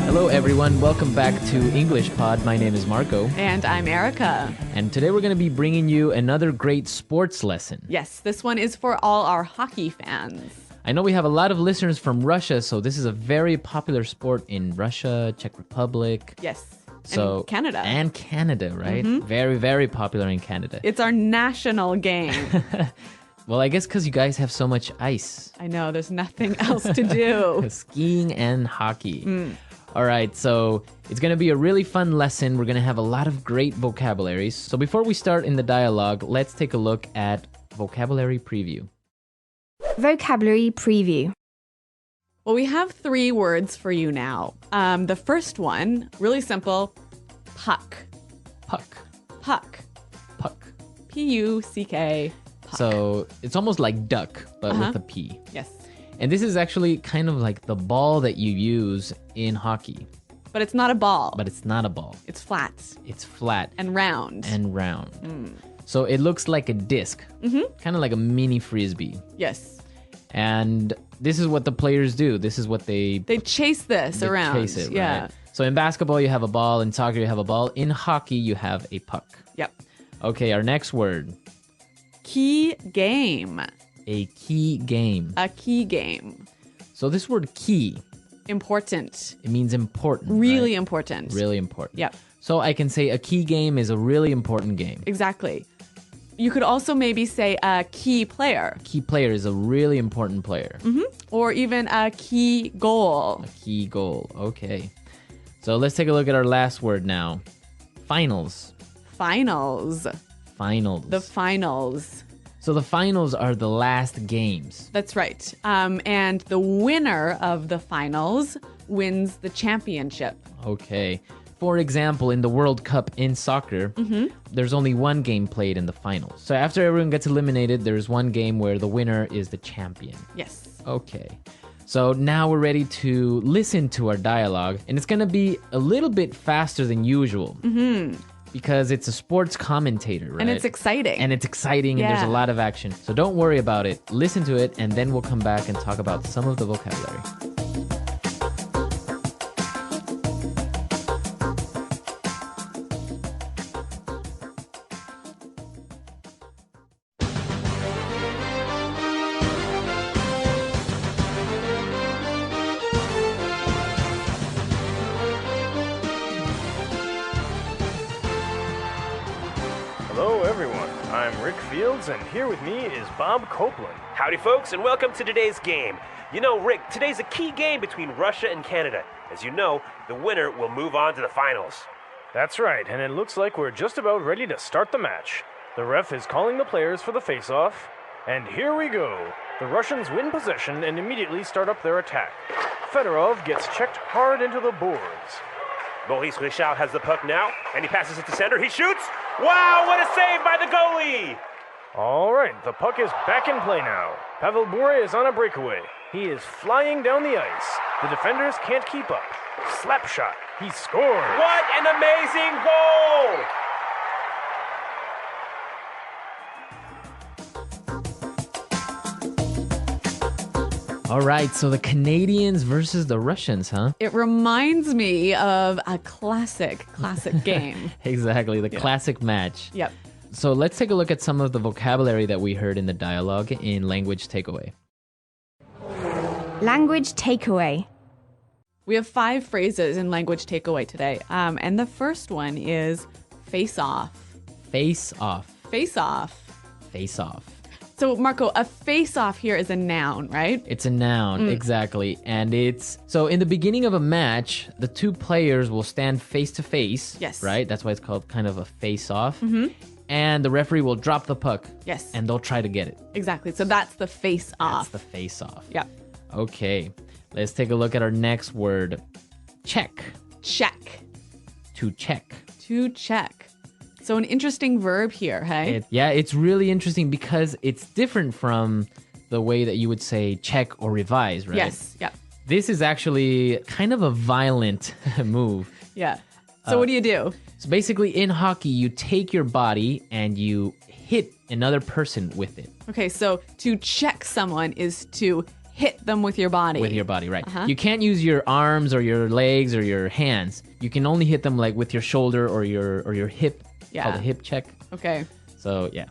Hello, everyone. Welcome back to EnglishPod. My name is Marco. And I'm Erica. And today we're going to be bringing you another great sports lesson. Yes, this one is for all our hockey fans. I know we have a lot of listeners from Russia, so this is a very popular sport in Russia, Czech Republic. Yes. So, and Canada. And Canada, right? Very, very popular in Canada. It's our national game. Well, I guess because you guys have so much ice. I know, there's nothing else to do. Skiing and hockey. All right, so it's going to be a really fun lesson. We're going to have a lot of great vocabularies. So before we start in the dialogue, let's take a look at vocabulary preview. Vocabulary preview. Well, we have 3 words for you now. The first one, really simple, puck. Puck. Puck. Puck. P-U-C-K. Puck. So it's almost like duck, but with a P. Yes. And this is actually kind of like the ball that you use in hockey. But it's not a ball. But it's not a ball. It's flat. It's flat. And round. And round. So it looks like a disc. Kind of like a mini frisbee. Yes. And this is what the players do. This is what they chase this around. Chase it, yeah. right? So in basketball, you have a ball. In soccer, you have a ball. In hockey, you have a puck. Yep. Okay, our next word. Key game. A key game. A key game. So this word key, Important. it means important. Really right? important. Really important. Yep. So I can say a key game is a really important game. Exactly. You could also maybe say a key player. Key player is a really important player. Or even a key goal. A key goal. Okay. So let's take a look at our last word now. Finals. Finals. Finals. The finals. So the finals are the last games. That's right. And the winner of the finals wins the championship. Okay. For example, in the World Cup in soccer, there's only one game played in the finals. So after everyone gets eliminated, there's one game where the winner is the champion. Yes. Okay. So now we're ready to listen to our dialogue, and it's going to be a little bit faster than usual. Because it's a sports commentator, right? And it's exciting. And it's exciting, and there's a Yeah. lot of action. So don't worry about it. Listen to it, and then we'll come back and talk about some of the vocabulary. Hello, everyone. I'm Rick Fields, and here with me is Bob Copeland. Howdy, folks, and welcome to today's game. You know, Rick, today's a key game between Russia and Canada. As you know, the winner will move on to the finals. That's right, and it looks like we're just about ready to start the match. The ref is calling the players for the face-off, and here we go. The Russians win possession and immediately start up their attack. Fedorov gets checked hard into the boards. Maurice Richard has the puck now, and he passes it to center. He shoots! Wow, what a save by the goalie! All right, the puck is back in play now. Pavel Bure is on a breakaway. He is flying down the ice. The defenders can't keep up. Slap shot. He scored. What an amazing goal! All right, so the Canadians versus the Russians, huh? It reminds me of a classic game. Exactly, the classic match. Yep. So let's take a look at some of the vocabulary that we heard in the dialogue in Language Takeaway. Language takeaway. We have 5 phrases in language takeaway today. And the first one is face off. Face off. Face off. Face off. So, Marco, a face off here is a noun, right? It's a noun, exactly. And it's, so in the beginning of a match, the two players will stand face to face. Yes. Right? That's why it's called kind of a face off. And the referee will drop the puck. Yes. And they'll try to get it. Exactly. So that's the face off. That's the face off. Yeah. Okay. Let's take a look at our next word. Check. Check. To check. To check. So an interesting verb here, hey? It's really interesting because it's different from the way that you would say check or revise, right? Yes. Yeah. This is actually kind of a violent move. Yeah. So what do you do? So basically in hockey, you take your body and you hit another person with it. Okay, so to check someone is to hit them with your body. With your body, right. You can't use your arms or your legs or your hands. You can only hit them like with your shoulder or your hip. Yeah. Called a hip check. Okay. So, yeah.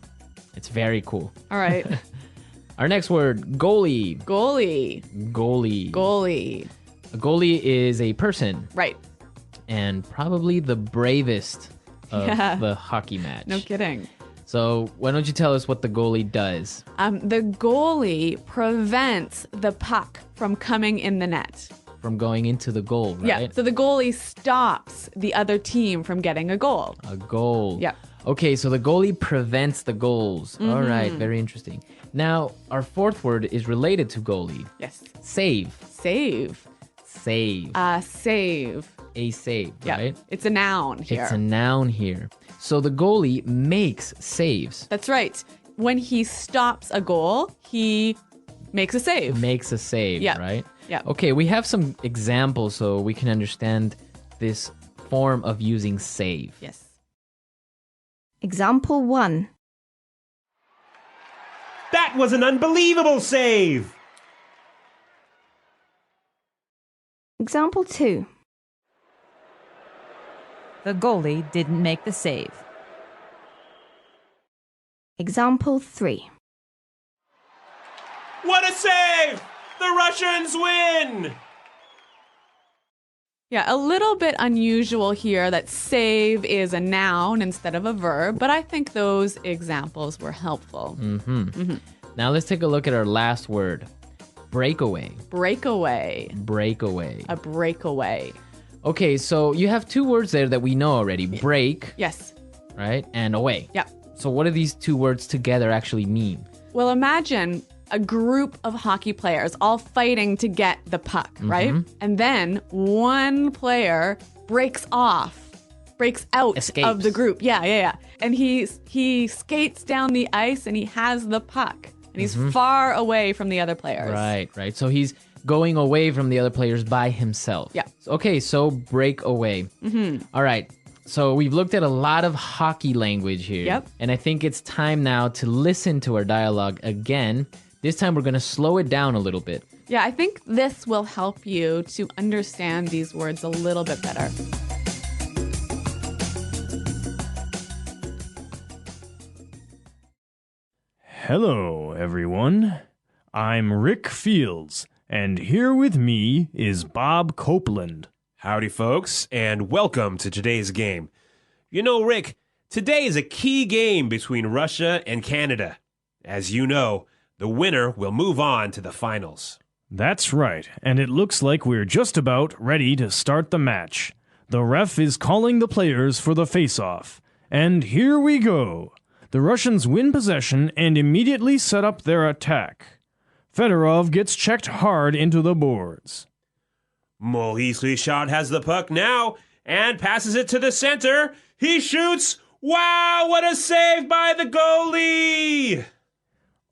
It's very cool. All right. Our next word, goalie. Goalie. Goalie. Goalie. A goalie is a person. Right. And probably the bravest of the hockey match. No kidding. So why don't you tell us what the goalie does? The goalie prevents the puck from coming in the net. From going into the goal, right? Yeah. So the goalie stops the other team from getting a goal. A goal. Yeah. Okay, so the goalie prevents the goals. All right, very interesting. Now, our fourth word is related to goalie. Yes. Save. Save. Save. Save. A save, Yeah. right? It's a noun here. It's a noun here. So the goalie makes saves. That's right. When he stops a goal, he makes a save. Makes a save, Yeah. right? Yeah. Okay, we have some examples so we can understand this form of using save. Yes. Example 1. That was an unbelievable save! Example 2. The goalie didn't make the save. Example 3. What a save! The Russians win! Yeah, a little bit unusual here that save is a noun instead of a verb, but I think those examples were helpful. Now let's take a look at our last word. Breakaway. Breakaway. Breakaway. A breakaway. Okay, so you have two words there that we know already. Break, Yes. right? And away. Yeah. So what do these two words together actually mean? Well, imagine a group of hockey players all fighting to get the puck, right? And then one player breaks out Escapes. of the group. Yeah. And he skates down the ice and he has the puck. And he's far away from the other players. Right. So he's going away from the other players by himself. Yeah. Okay, so break away. All right. So we've looked at a lot of hockey language here. Yep. And I think it's time now to listen to our dialogue again. This time we're going to slow it down a little bit. Yeah, I think this will help you to understand these words a little bit better. Hello, everyone. I'm Rick Fields, and here with me is Bob Copeland. Howdy, folks, and welcome to today's game. You know, Rick, today is a key game between Russia and Canada. As you know, the winner will move on to the finals. That's right, and it looks like we're just about ready to start the match. The ref is calling the players for the face-off. And here we go. The Russians win possession and immediately set up their attack. Fedorov gets checked hard into the boards. Maurice Richard has the puck now and passes it to the center. He shoots. Wow, what a save by the goalie!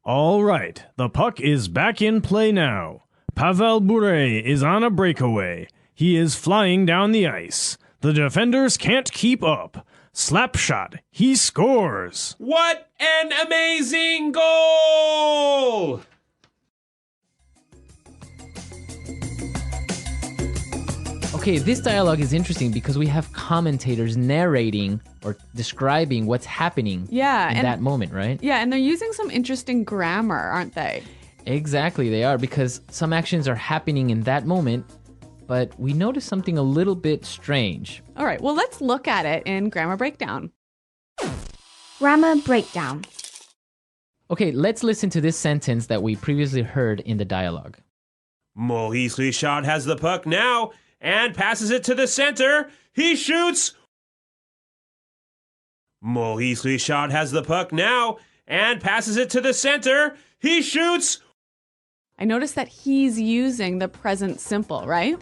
All right, the puck is back in play now. Pavel Bure is on a breakaway. He is flying down the ice. The defenders can't keep up. Slap shot. He scores. What an amazing goal! Okay, this dialogue is interesting because we have commentators narrating or describing what's happening in that moment, right? Yeah, and they're using some interesting grammar, aren't they? Exactly, they are, because some actions are happening in that moment, but we notice something a little bit strange. All right, well, let's look at it in Grammar Breakdown. Grammar breakdown. Okay, let's listen to this sentence that we previously heard in the dialogue. Maurice Richard has the puck now and passes it to the center. He shoots. Maurice Richard has the puck now and passes it to the center. He shoots. I noticed that he's using the present simple, right?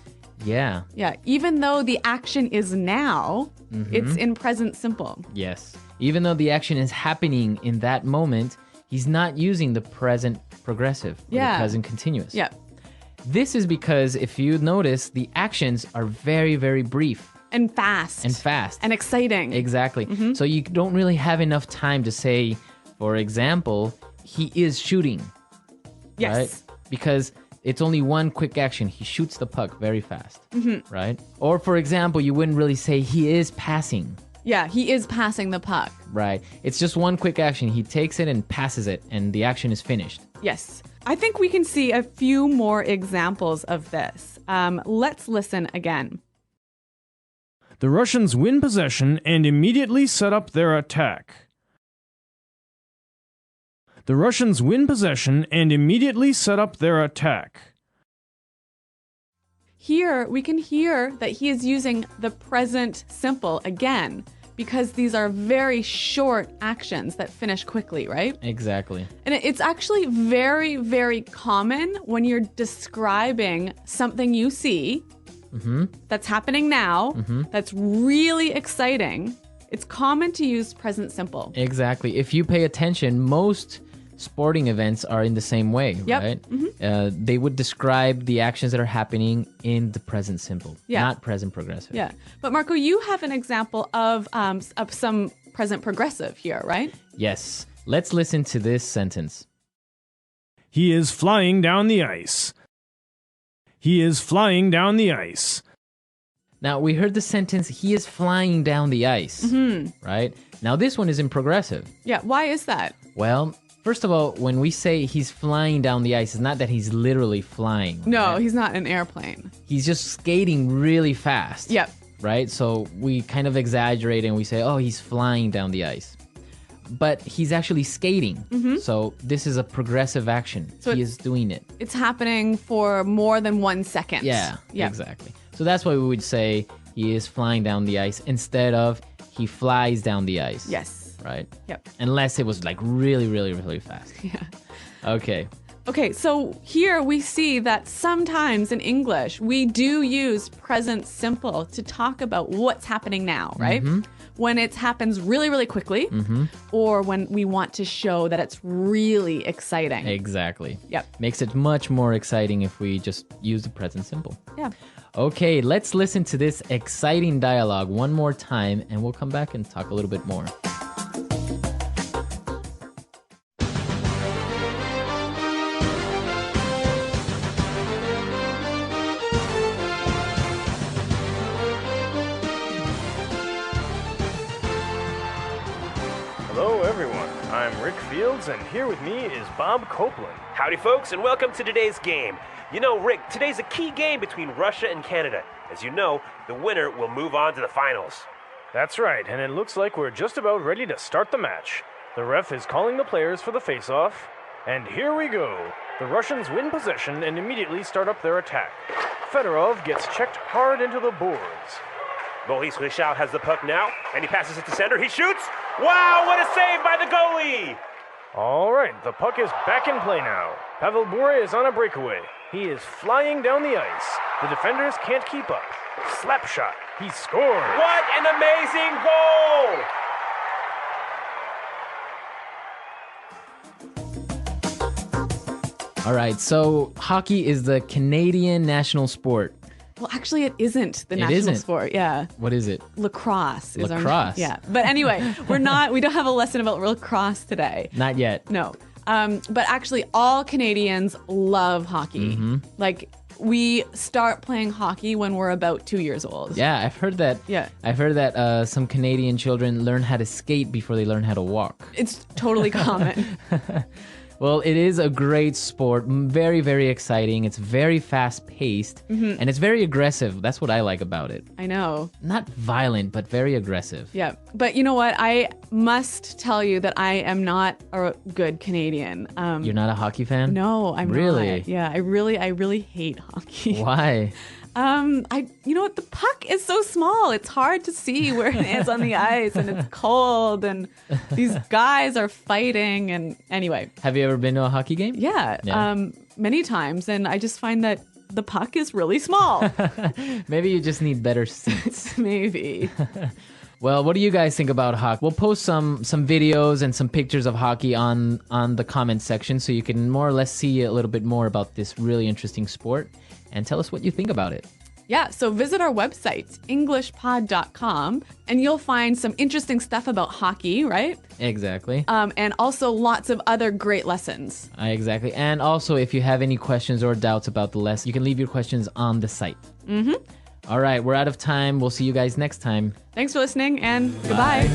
Yeah. Yeah, even though the action is now, it's in present simple. Yes. Even though the action is happening in that moment, he's not using the present progressive or the present continuous. Yeah. This is because, if you notice, the actions are very, very brief. And fast. And exciting. Exactly. So you don't really have enough time to say, for example, he is shooting. Yes. Right? Because it's only one quick action. He shoots the puck very fast, right? Or for example, you wouldn't really say he is passing. Yeah, he is passing the puck. Right. It's just one quick action. He takes it and passes it, and the action is finished. Yes. I think we can see a few more examples of this. Let's listen again. The Russians win possession and immediately set up their attack. The Russians win possession and immediately set up their attack. Here, we can hear that he is using the present simple again because these are very short actions that finish quickly, right? Exactly. And it's actually very, very common when you're describing something you see that's happening now, that's really exciting. It's common to use present simple. Exactly. If you pay attention, most sporting events are in the same way, right? They would describe the actions that are happening in the present simple, not present progressive. Yeah. But Marco, you have an example of some present progressive here, right? Yes. Let's listen to this sentence. He is flying down the ice. He is flying down the ice. Now, we heard the sentence, he is flying down the ice, right? Now, this one is in progressive. Yeah. Why is that? Well, first of all, when we say he's flying down the ice, it's not that he's literally flying. No, right? he's not an airplane. He's just skating really fast. Yep. Right? So we kind of exaggerate and we say, oh, he's flying down the ice. But he's actually skating. So this is a progressive action. So he is doing it. It's happening for more than 1 second. Yeah, exactly. So that's why we would say he is flying down the ice instead of he flies down the ice. Yes. Right? Yep. Unless it was like really, really, really fast. Yeah. Okay. Okay, so here we see that sometimes in English, we do use present simple to talk about what's happening now, right? When it happens really, really quickly, or when we want to show that it's really exciting. Exactly. Yep. Makes it much more exciting if we just use the present simple. Yeah. Okay, let's listen to this exciting dialogue one more time, and we'll come back and talk a little bit more. Hello, everyone. I'm Rick Fields, and here with me is Bob Copeland. Howdy, folks, and welcome to today's game. You know, Rick, today's a key game between Russia and Canada. As you know, the winner will move on to the finals. That's right, and it looks like we're just about ready to start the match. The ref is calling the players for the face-off, and here we go. The Russians win possession and immediately start up their attack. Fedorov gets checked hard into the boards. Maurice Richard has the puck now, and he passes it to center. He shoots! Wow, what a save by the goalie! All right, the puck is back in play now. Pavel Bure is on a breakaway. He is flying down the ice. The defenders can't keep up. Slap shot. He scores. What an amazing goal! All right, so hockey is the Canadian national sport. Well, actually, it isn't the national isn't. sport. Yeah. What is it? Lacrosse is Lacrosse. Yeah. But anyway, we don't have a lesson about lacrosse today. Not yet. No. But actually, all Canadians love hockey. Like, we start playing hockey when we're about 2 years old. Yeah, I've heard that. Yeah. I've heard that some Canadian children learn how to skate before they learn how to walk. It's totally common. Well, it is a great sport, very, very exciting. It's very fast-paced, and it's very aggressive. That's what I like about it. I know. Not violent, but very aggressive. Yeah. But you know what? I must tell you that I am not a good Canadian. You're not a hockey fan? No, I'm Really? not. Yeah, I really hate hockey. Why? You know what? The puck is so small. It's hard to see where it is on the ice, and it's cold, and these guys are fighting. And anyway, Have you ever been to a hockey game? yeah. Yeah. Many times, and I just find that the puck is really small. Maybe you just need better seats. Maybe. Well, what do you guys think about hockey? We'll post some videos and some pictures of hockey on the comment section so you can more or less see a little bit more about this really interesting sport and tell us what you think about it. Yeah, so visit our website, EnglishPod.com, and you'll find some interesting stuff about hockey, right? Exactly. And also lots of other great lessons. Exactly. And also, if you have any questions or doubts about the lesson, you can leave your questions on the site. All right, we're out of time. We'll see you guys next time. Thanks for listening, and goodbye.